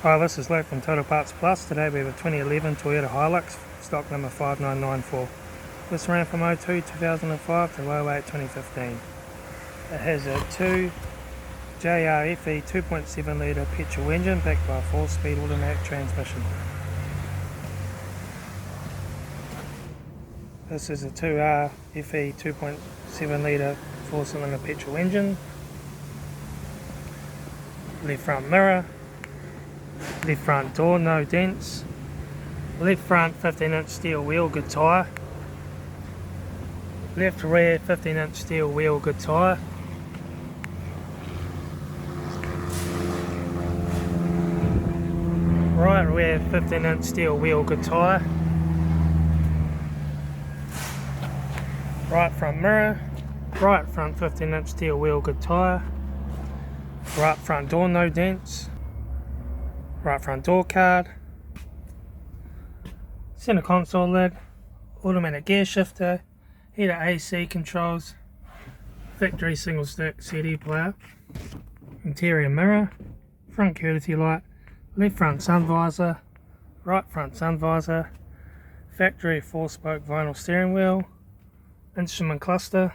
Hi, this is Luke from Total Parts Plus. Today we have a 2011 Toyota Hilux, stock number 5994. This ran from 02 2005 to 08 2015. It has a JRFE 2.7 litre petrol engine backed by a 4-speed automatic transmission. This is a RWD 2.7 litre 4-cylinder petrol engine. Left front mirror. Left front door, no dents. Left front 15-inch steel wheel, good tyre. Left rear 15-inch steel wheel, good tyre. Right rear 15-inch steel wheel, good tyre. Right front mirror. Right front 15-inch steel wheel, good tyre. Right front door, no dents. Right front door card, center console lid, automatic gear shifter, heater AC controls, factory single stick CD player, interior mirror, front courtesy light, left front sun visor, right front sun visor, factory 4-spoke vinyl steering wheel, instrument cluster,